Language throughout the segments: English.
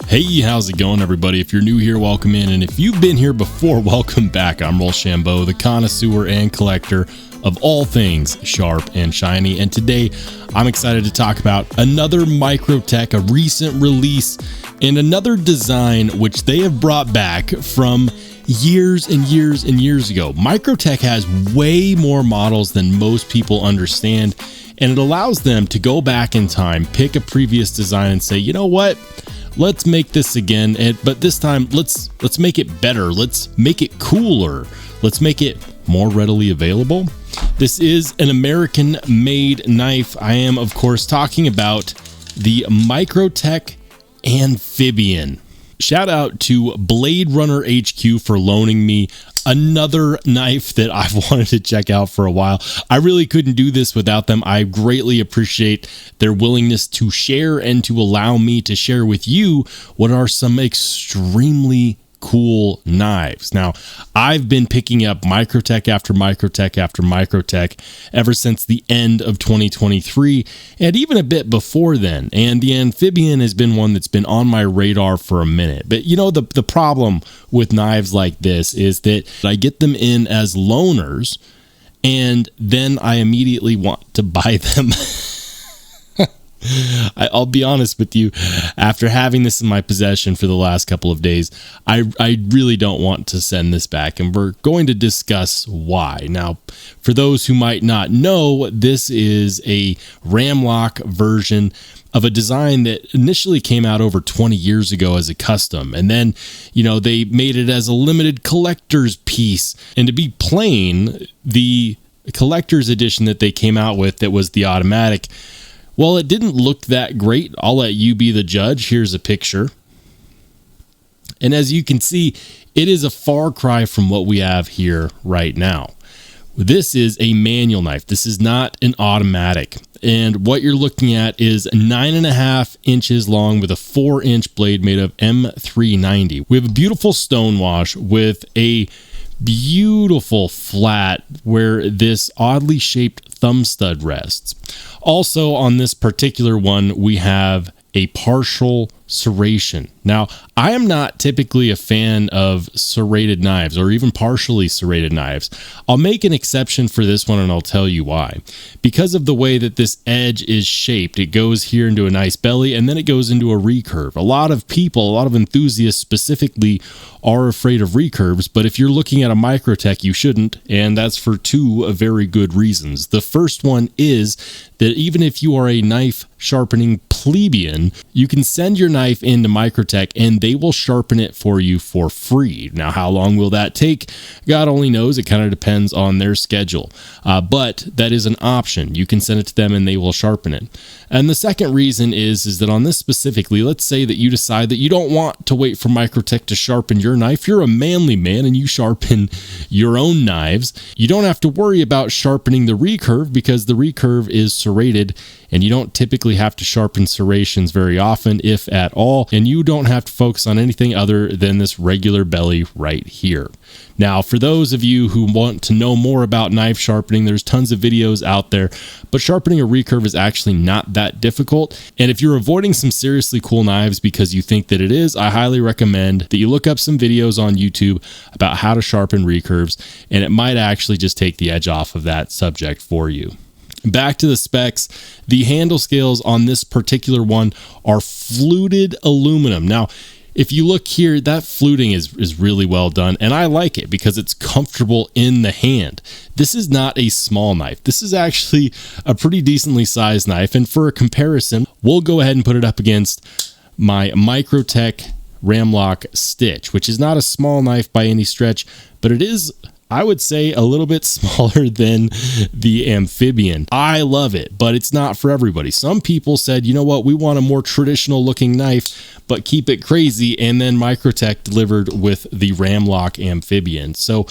Hey, how's it going, everybody? If you're new here, welcome in. And if you've been here before, welcome back. I'm Rollshambo, the connoisseur and collector of all things sharp and shiny. And today, I'm excited to talk about another Microtech, a recent release, and another design which they have brought back from years and years and years ago. Microtech has way more models than most people understand, and it allows them to go back in time, pick a previous design and say, you know what? Let's make this again, but this time let's make it better. Let's make it cooler. Let's make it more readily available. This is an American-made knife. I am, of course, talking about the Microtech Amphibian. Shout out to Blade Runner HQ for loaning me another knife that I've wanted to check out for a while. I really couldn't do this without them. I greatly appreciate their willingness to share and to allow me to share with you what are some extremely cool knives. Now, I've been picking up Microtech after Microtech after Microtech ever since the end of 2023, and even a bit before then. And the Amphibian has been one that's been on my radar for a minute. But you know, the problem with knives like this is that I get them in as loaners, and then I immediately want to buy them. I'll be honest with you, after having this in my possession for the last couple of days, I really don't want to send this back, and we're going to discuss why. Now, for those who might not know, this is a ramlock version of a design that initially came out over 20 years ago as a custom, and then, you know, they made it as a limited collector's piece. And to be plain, the collector's edition that they came out with, that was the automatic, well, it didn't look that great. I'll let you be the judge. Here's a picture. And as you can see, it is a far cry from what we have here right now. This is a manual knife. This is not an automatic. And what you're looking at is 9.5 inches long with a 4-inch blade made of M390. We have a beautiful stonewash with a beautiful flat where this oddly shaped thumb stud rests. Also on this particular one, we have a partial serration. Now, I am not typically a fan of serrated knives or even partially serrated knives. I'll make an exception for this one, and I'll tell you why. Because of the way that this edge is shaped, it goes here into a nice belly and then it goes into a recurve. A lot of people, a lot of enthusiasts specifically, are afraid of recurves, but if you're looking at a Microtech, you shouldn't, and that's for two very good reasons. The first one is that even if you are a knife sharpening plebeian, you can send your knife into Microtech and they will sharpen it for you for free. Now, how long will that take? God only knows. It kind of depends on their schedule, but that is an option. You can send it to them and they will sharpen it. And the second reason is that on this specifically, let's say that you decide that you don't want to wait for Microtech to sharpen your knife. You're a manly man and you sharpen your own knives. You don't have to worry about sharpening the recurve because the recurve is serrated, and you don't typically have to sharpen serrations very often, if at all, and you don't have to focus on anything other than this regular belly right here. Now, for those of you who want to know more about knife sharpening, there's tons of videos out there, but sharpening a recurve is actually not that difficult. And if you're avoiding some seriously cool knives because you think that it is, I highly recommend that you look up some videos on YouTube about how to sharpen recurves, and it might actually just take the edge off of that subject for you. Back to the specs, the handle scales on this particular one are fluted aluminum. Now, if you look here, that fluting is really well done, and I like it because it's comfortable in the hand. This is not a small knife. This is actually a pretty decently sized knife, and for a comparison, we'll go ahead and put it up against my Microtech Ramlock Stitch, which is not a small knife by any stretch, but it is, I would say, a little bit smaller than the Amphibian. I love it, but it's not for everybody. Some people said, you know what, we want a more traditional looking knife, but keep it crazy, and then Microtech delivered with the Ramlock Amphibian. So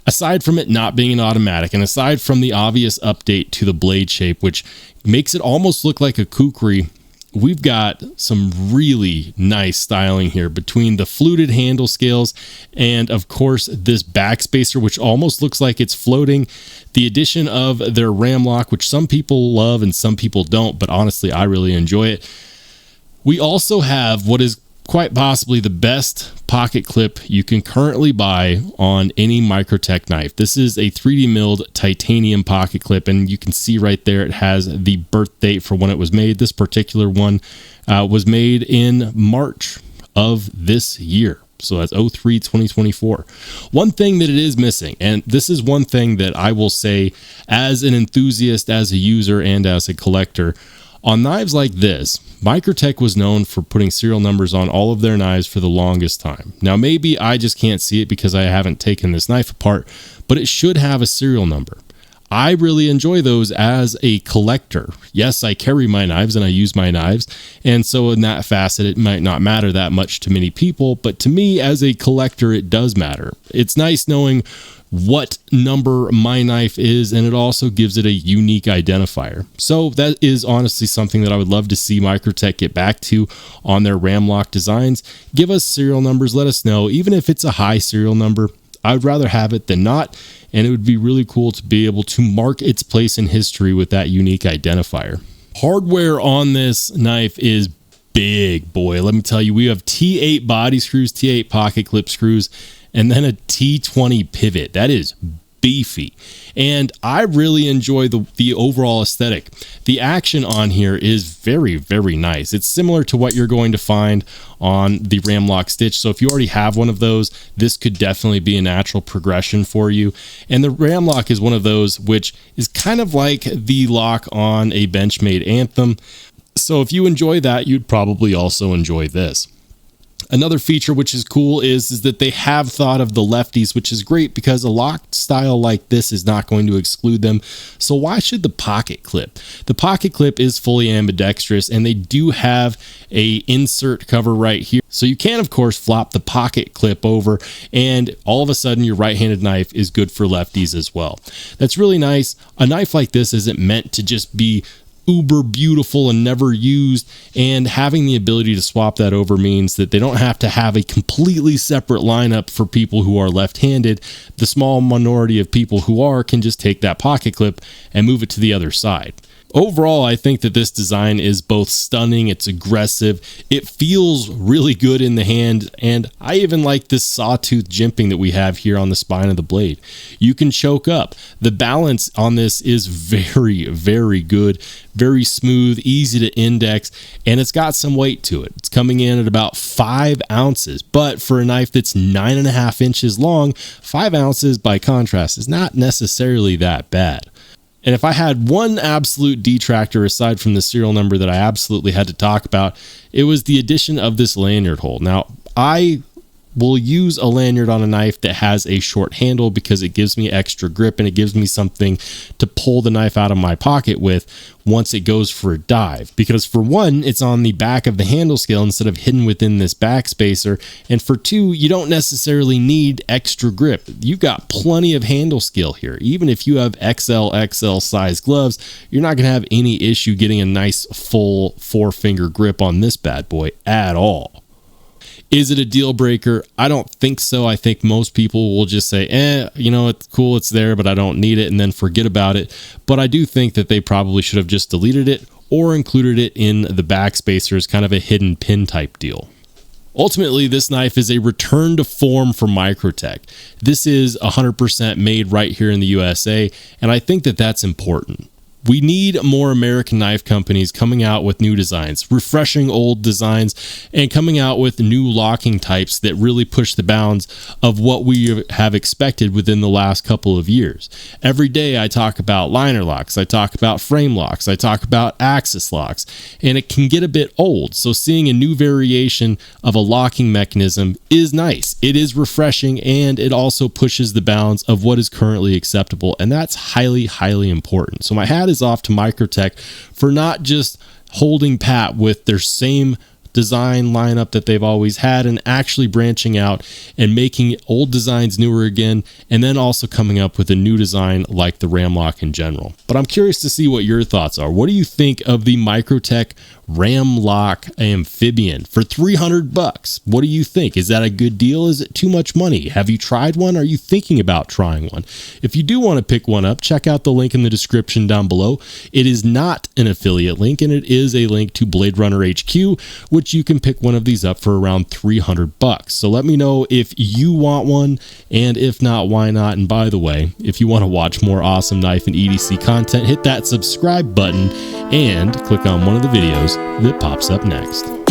aside from it not being an automatic, and aside from the obvious update to the blade shape, which makes it almost look like a kukri, we've got some really nice styling here between the fluted handle scales and, of course, this backspacer, which almost looks like it's floating. The addition of their Ramlock, which some people love and some people don't, but honestly, I really enjoy it. We also have what is quite possibly the best pocket clip you can currently buy on any Microtech knife. This is a 3D milled titanium pocket clip, and you can see right there it has the birth date for when it was made. This particular one was made in March of this year. So that's 03/2024. One thing that it is missing, and this is one thing that I will say as an enthusiast, as a user, and as a collector, on knives like this, Microtech was known for putting serial numbers on all of their knives for the longest time. Now, maybe I just can't see it because I haven't taken this knife apart, but it should have a serial number. I really enjoy those as a collector. Yes, I carry my knives and I use my knives, and so in that facet, it might not matter that much to many people, but to me as a collector, it does matter. It's nice knowing what number my knife is, and it also gives it a unique identifier. So that is honestly something that I would love to see Microtech get back to on their ram lock designs. Give us serial numbers, let us know, even if it's a high serial number. I would rather have it than not, and it would be really cool to be able to mark its place in history with that unique identifier. Hardware on this knife is big, boy. Let me tell you, we have T8 body screws, T8 pocket clip screws, and then a T20 pivot. That is beefy, and I really enjoy the overall aesthetic. The action on here is very, very nice. It's similar to what you're going to find on the ram lock stitch, so if you already have one of those, this could definitely be a natural progression for you. And the ram lock is one of those which is kind of like the lock on a benchmade Anthem, so if you enjoy that, you'd probably also enjoy this. Another feature which is cool is that they have thought of the lefties, which is great because a locked style like this is not going to exclude them. So why should the pocket clip? The pocket clip is fully ambidextrous, and they do have a insert cover right here. So you can, of course, flop the pocket clip over, and all of a sudden your right-handed knife is good for lefties as well. That's really nice. A knife like this isn't meant to just be uber beautiful and never used, and having the ability to swap that over means that they don't have to have a completely separate lineup for people who are left-handed. The small minority of people who are can just take that pocket clip and move it to the other side. Overall, I think that this design is both stunning, it's aggressive, it feels really good in the hand, and I even like this sawtooth jimping that we have here on the spine of the blade. You can choke up. The balance on this is very, very good, very smooth, easy to index, and it's got some weight to it. It's coming in at about 5 ounces, but for a knife that's 9.5 inches long, 5 ounces by contrast is not necessarily that bad. And if I had one absolute detractor aside from the serial number that I absolutely had to talk about, it was the addition of this lanyard hole. Now, I will use a lanyard on a knife that has a short handle because it gives me extra grip and it gives me something to pull the knife out of my pocket with once it goes for a dive. Because for one, it's on the back of the handle scale instead of hidden within this back spacer. And for two, you don't necessarily need extra grip. You've got plenty of handle skill here. Even if you have XL size gloves, you're not going to have any issue getting a nice full 4-finger grip on this bad boy at all. Is it a deal breaker? I don't think so. I think most people will just say, you know, it's cool, it's there, but I don't need it, and then forget about it. But I do think that they probably should have just deleted it or included it in the back spacer as kind of a hidden pin type deal. Ultimately, this knife is a return to form for Microtech. This is 100% made right here in the USA, and I think that that's important. We need more American knife companies coming out with new designs, refreshing old designs, and coming out with new locking types that really push the bounds of what we have expected within the last couple of years. Every day I talk about liner locks, I talk about frame locks, I talk about axis locks, and it can get a bit old. So seeing a new variation of a locking mechanism is nice. It is refreshing, and it also pushes the bounds of what is currently acceptable, and that's highly, highly important. So my hat is off to Microtech for not just holding pat with their same design lineup that they've always had and actually branching out and making old designs newer again, and then also coming up with a new design like the ram lock in general. But I'm curious to see what your thoughts are. What do you think of the Microtech Ramlock Amphibian for 300 bucks. What do you think? Is that a good deal? Is it too much money? Have you tried one? Are you thinking about trying one? If you do want to pick one up, check out the link in the description down below. It is not an affiliate link, and it is a link to Blade Runner HQ, which you can pick one of these up for around 300 bucks. So let me know if you want one, and if not, why not? And by the way, if you want to watch more awesome knife and EDC content, hit that subscribe button and click on one of the videos that pops up next.